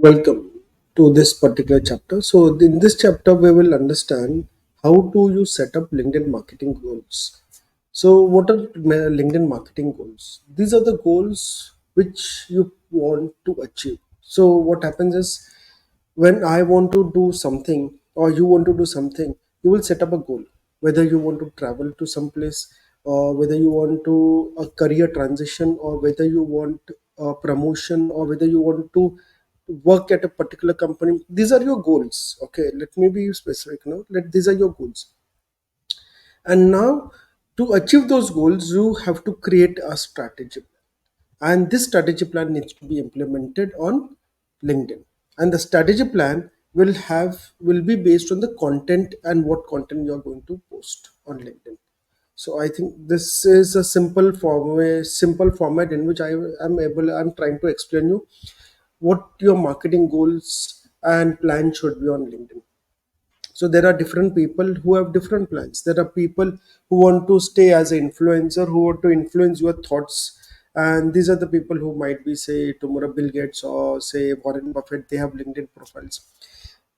Welcome to this particular chapter. So, in this chapter, we will understand how do you set up LinkedIn marketing goals. So, what are LinkedIn marketing goals? These are the goals which you want to achieve. So, what happens is when I want to do something or you want to do something, you will set up a goal. Whether you want to travel to some place, or whether you want to a career transition, or whether you want a promotion, or whether you want to work at a particular company. These are your goals. Okay, let me be specific now. These are your goals. And now to achieve those goals, you have to create a strategy. And this strategy plan needs to be implemented on LinkedIn. And the strategy plan will be based on the content and what content you are going to post on LinkedIn. So I think this is a simple format in which I'm trying to explain you what your marketing goals and plan should be on LinkedIn. So there are different people who have different plans. There are people who want to stay as an influencer, who want to influence your thoughts, and these are the people who might be, say, tomorrow Bill Gates or say Warren Buffett. They have LinkedIn profiles.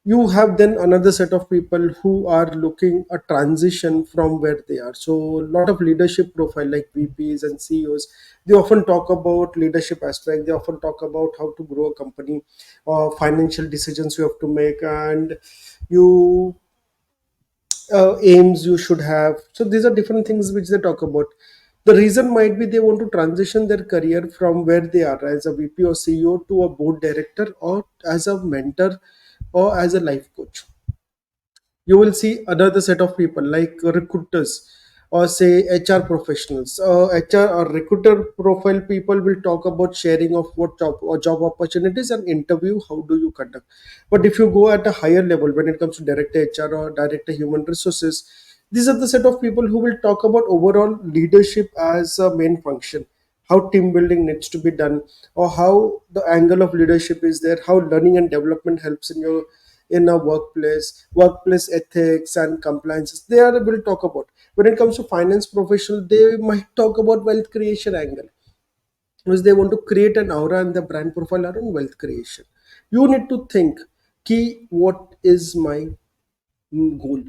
You have then another set of people who are looking a transition from where they are. So a lot of leadership profile like VPs and CEOs, they often talk about leadership aspect. They often talk about how to grow a company or financial decisions you have to make, and you aims you should have. So these are different things which they talk about. The reason might be they want to transition their career from where they are as a VP or CEO to a board director, or as a mentor, or as a life coach. You will see another set of people like recruiters, or say HR professionals. HR or recruiter profile people will talk about sharing of what job opportunities and interview, how do you conduct. But if you go at a higher level, when it comes to director HR or director human resources, these are the set of people who will talk about overall leadership as a main function, how team building needs to be done, or how the angle of leadership is there, how learning and development helps in a workplace ethics and compliances. They are will talk about. When it comes to finance professional, they might talk about wealth creation angle, because they want to create an aura and the brand profile around wealth creation. You need to think, key, what is my goal?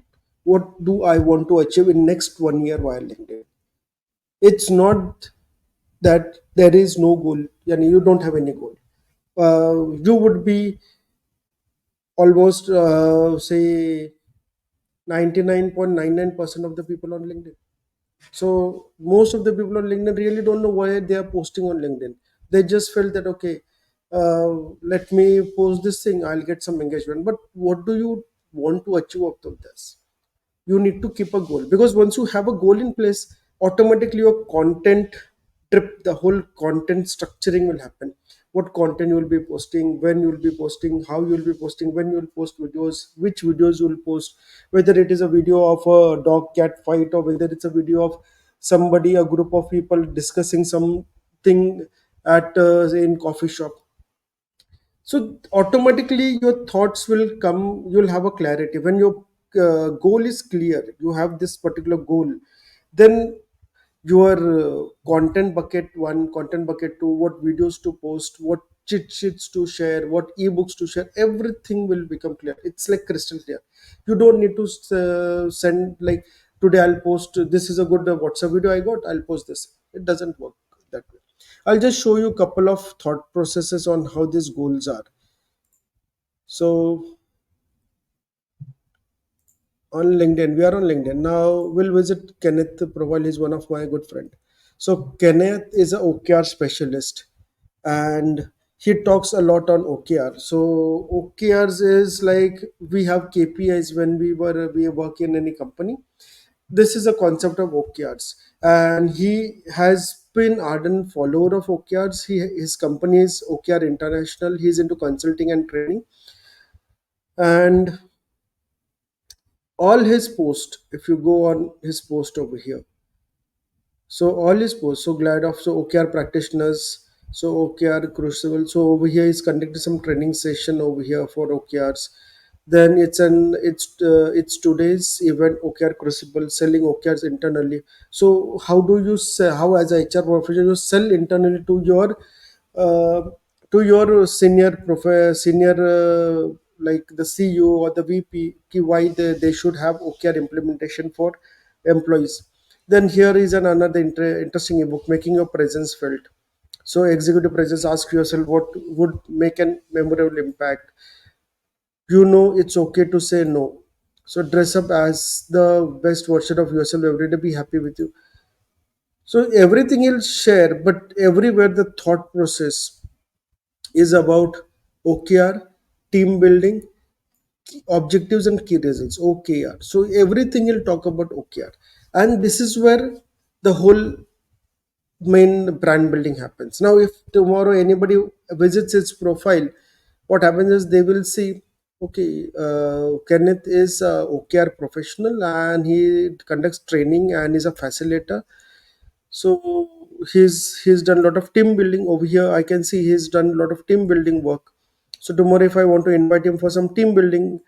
What do I want to achieve in next 1 year while LinkedIn? It's not that there is no goal and you don't have any goal. You would be almost say 99.99% of the people on LinkedIn. So most of the people on LinkedIn really don't know why they are posting on LinkedIn. They just felt that, okay, let me post this thing, I'll get some engagement. But what do you want to achieve out of this? You need to keep a goal, because once you have a goal in place, automatically your content trip, the whole content structuring will happen. What content you will be posting, when you will be posting, how you will be posting, when you will post videos, which videos you will post, whether it is a video of a dog cat fight, or whether it's a video of somebody, a group of people discussing something at in coffee shop. So automatically your thoughts will come, you'll have a clarity when your goal is clear. You have this particular goal, then your content bucket 1, content bucket 2, what videos to post, what cheat sheets to share, what ebooks to share, everything will become clear. It's like crystal clear. You don't need to send like, today I'll post, this is a good WhatsApp video I got, I'll post this. It doesn't work that way. I'll just show you a couple of thought processes on how these goals are. So on LinkedIn, we are on LinkedIn now. We'll visit Kenneth profile. He's one of my good friend. So Kenneth is a OKR specialist, and he talks a lot on OKR. So OKRs is like, we have KPIs when we work in any company. This is a concept of OKRs, and he has been ardent follower of OKRs. His company is OKR International. He's into consulting and training, and all his post, if you go on his post over here, so all his posts, so glad of, so OKR practitioners, so OKR crucible. So over here he's conducting some training session over here for OKRs. Then it's today's event, OKR crucible, selling OKRs internally. So how do you sell, how as a HR professional you sell internally to your uh, to your senior like the CEO or the VP, why they should have OKR implementation for employees. Then here is another interesting ebook, making your presence felt. So executive presence, ask yourself what would make an memorable impact. It's okay to say no. So dress up as the best version of yourself every day, be happy with you. So everything you'll share, but everywhere the thought process is about OKR, team building, objectives and key results, OKR. So everything you'll talk about OKR. And this is where the whole main brand building happens. Now, if tomorrow anybody visits its profile, what happens is they will see, okay, Kenneth is a OKR professional and he conducts training and is a facilitator. So he's done a lot of team building over here. I can see he's done a lot of team building work. So tomorrow, if I want to invite him for some team building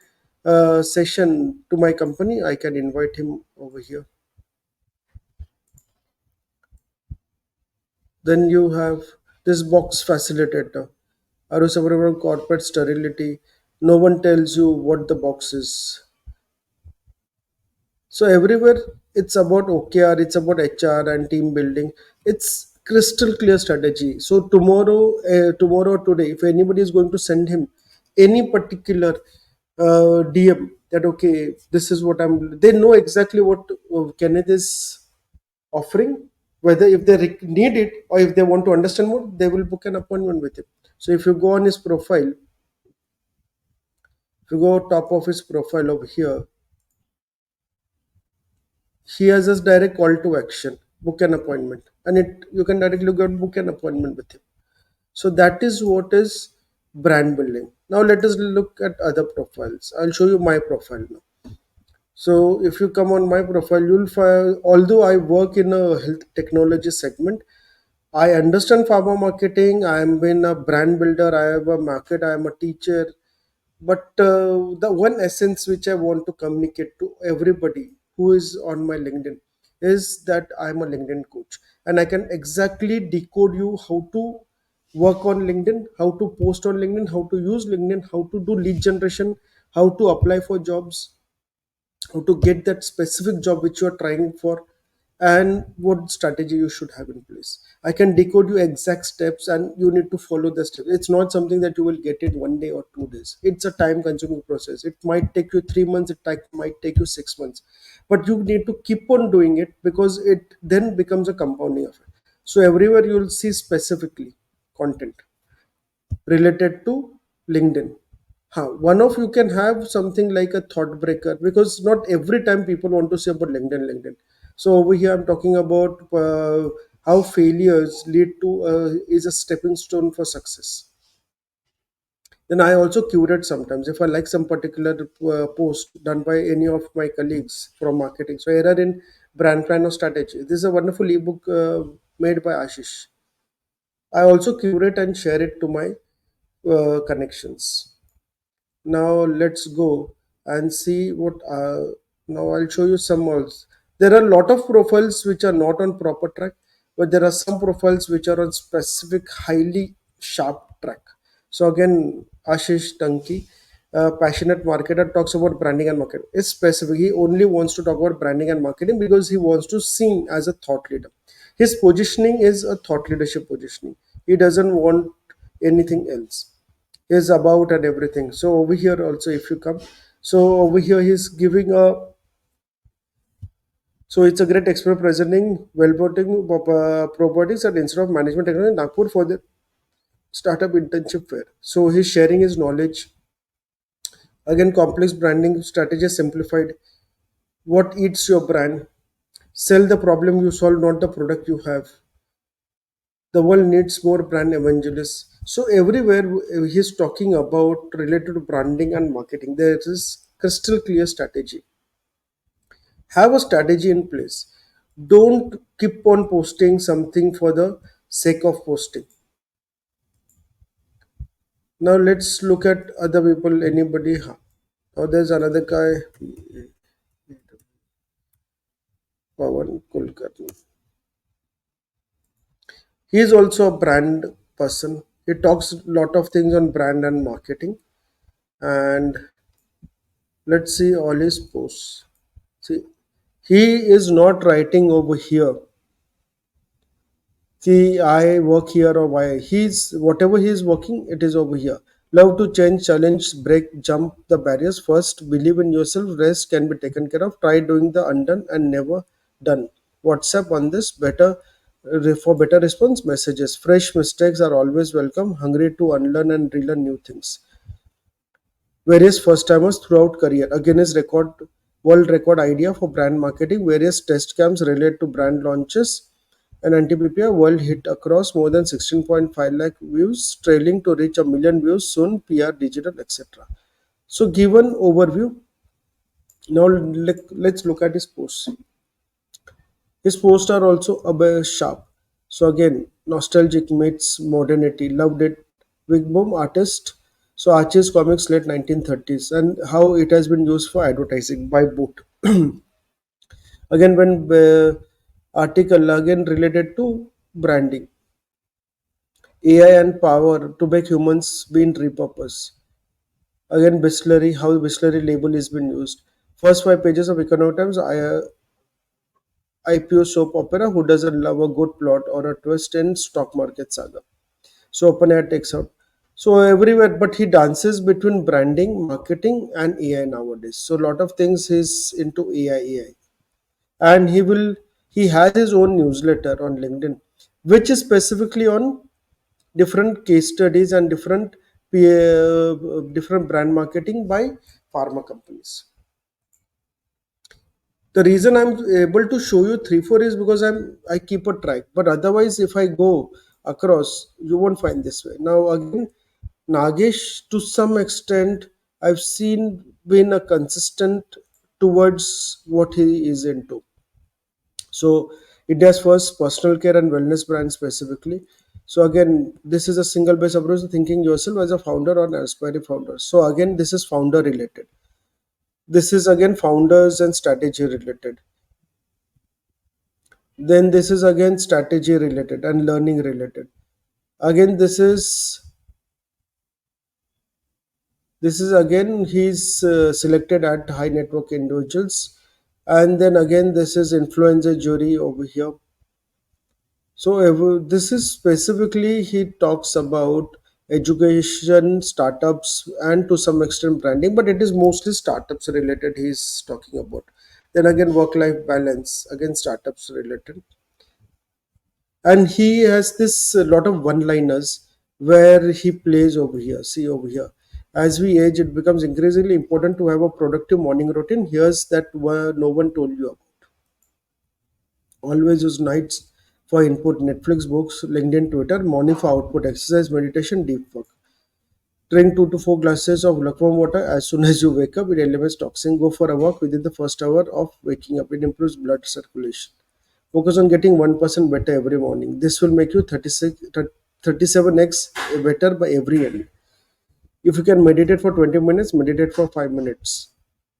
session to my company, I can invite him over here. Then you have this box facilitator. Are you suffering from corporate sterility? No one tells you what the box is. So everywhere it's about OKR, it's about HR and team building. It's crystal clear strategy. So tomorrow or today, if anybody is going to send him any particular DM that okay, this is what I'm. They know exactly what Kenneth is offering. Whether if they need it or if they want to understand more, they will book an appointment with him. So if you go on his profile, if you go top of his profile over here, he has a direct call to action, book an appointment, and it you can directly go and book an appointment with him. So that is what is brand building. Now let us look at other profiles. I'll show you my profile now. So if you come on my profile, you'll find, although I work in a health technology segment, I understand pharma marketing. I am been a brand builder. I have a market. I am a teacher. But the one essence which I want to communicate to everybody who is on my LinkedIn is that I'm a LinkedIn coach, and I can exactly decode you how to work on LinkedIn, how to post on LinkedIn, how to use LinkedIn, how to do lead generation, how to apply for jobs, how to get that specific job which you are trying for, and what strategy you should have in place. I can decode you exact steps and you need to follow the steps. It's not something that you will get it 1 day or 2 days. It's a time consuming process. It might take you 3 months, might take you 6 months, but you need to keep on doing it because it then becomes a compounding effect. So everywhere you'll see specifically content related to LinkedIn. One of you can have something like a thought breaker because not every time people want to say about LinkedIn. So over here, I'm talking about how failures lead to is a stepping stone for success. Then I also curate sometimes if I like some particular post done by any of my colleagues from marketing. So error in brand plan or strategy. This is a wonderful ebook made by Ashish. I also curate and share it to my connections. Now let's go and see what. Now I'll show you some else. There are a lot of profiles which are not on proper track, but there are some profiles which are on specific, highly sharp track. So again, Ashish Tanki, passionate marketer, talks about branding and marketing. It's specific. He only wants to talk about branding and marketing because he wants to seen as a thought leader. His positioning is a thought leadership positioning. He doesn't want anything else, is about and everything. So over here also, if you come, so over here he's giving a, so it's a great expert presenting well putting properties and instead of management technology in Nagpur for the startup internship fair. So he's sharing his knowledge. Again, complex branding strategy simplified. What eats your brand? Sell the problem you solve, not the product you have. The world needs more brand evangelists. So everywhere he's talking about related to branding and marketing, there is crystal clear strategy. Have a strategy in place. Don't keep on posting something for the sake of posting. Now let's look at other people. Anybody? Now there's another guy, Pawan Kulkarni. He is also a brand person. It talks a lot of things on brand and marketing. And let's see all his posts. See, he is not writing over here. See, I work here or why. He's whatever he is working, it is over here. Love to change, challenge, break, jump the barriers. First, believe in yourself. Rest can be taken care of. Try doing the undone and never done. WhatsApp on this better for better response messages. Fresh mistakes are always welcome. Hungry to unlearn and relearn new things. Various first timers throughout career. Again, his record world record idea for brand marketing. Various test camps relate to brand launches. An anti-PPI world hit across more than 16.5 lakh views, trailing to reach a million views soon. PR, digital, etc. So, given overview, now let's look at his posts. His posts are also a bit sharp. So again, nostalgic meets modernity. Loved it. Wigboom artist. So Archie's comics late 1930s and how it has been used for advertising by boot. Again, when article again related to branding, AI and power to make humans being repurposed. Again, Bisleri, how Bisleri label is been used. First 5 pages of Economic Times, IPO soap opera. Who doesn't love a good plot or a twist in stock market saga? So OpenAI takes out. So everywhere, but he dances between branding, marketing, and AI nowadays. So a lot of things he's into and he has his own newsletter on LinkedIn, which is specifically on different case studies and different brand marketing by pharma companies. The reason I'm able to show you 3 4 is because I keep a track, but otherwise if I go across you won't find this way. Now again, Nagesh, to some extent I've seen been a consistent towards what he is into. So it does first personal care and wellness brand specifically. So again, this is a single base approach to thinking yourself as a founder or an aspiring founder. So again, this is founder related. This is again founders and strategy related. Then this is again strategy related and learning related. Again, this is again he's selected at high network individuals, and then again this is influencer jury over here. So this is specifically he talks about education, startups, and to some extent branding, but it is mostly startups related. He's talking about. Then again, work-life balance, again startups related, and he has this lot of one-liners where he plays over here. See over here. As we age, it becomes increasingly important to have a productive morning routine. Here's that no one told you about. Always use nights for input, Netflix, books, LinkedIn, Twitter, morning for output, exercise, meditation, deep work. Drink 2 to 4 glasses of lukewarm water as soon as you wake up. It eliminates toxin. Go for a walk within the first hour of waking up. It improves blood circulation. Focus on getting 1% better every morning. This will make you 37x better by every end. If you can meditate for 20 minutes, meditate for 5 minutes.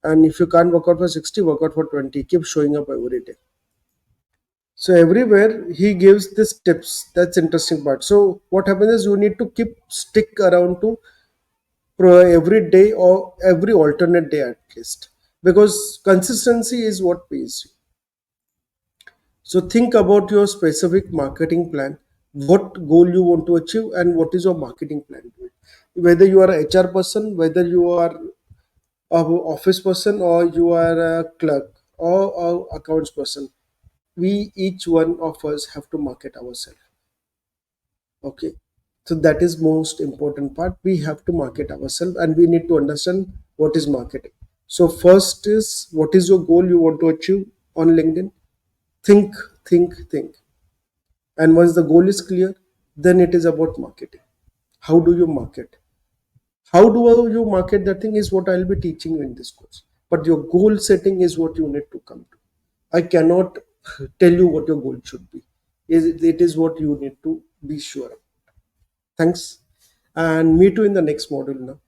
And if you can't work out for 60, work out for 20. Keep showing up every day. So everywhere he gives this tips. That's interesting part. So what happens is you need to keep stick around to every day or every alternate day at least, because consistency is what pays you. So think about your specific marketing plan, what goal you want to achieve, and what is your marketing plan. Whether you are a HR person, whether you are a office person, or you are a clerk or a accounts person, we each one of us have to market ourselves. Okay, so that is most important part. We have to market ourselves and we need to understand what is marketing. So first is, what is your goal you want to achieve on LinkedIn? Think. And once the goal is clear, then it is about marketing. How do you market? How do you market that thing is what I'll be teaching you in this course. But your goal setting is what you need to come to. I cannot tell you what your goal should be. It is what you need to be sure of. Thanks. And meet you in the next module now.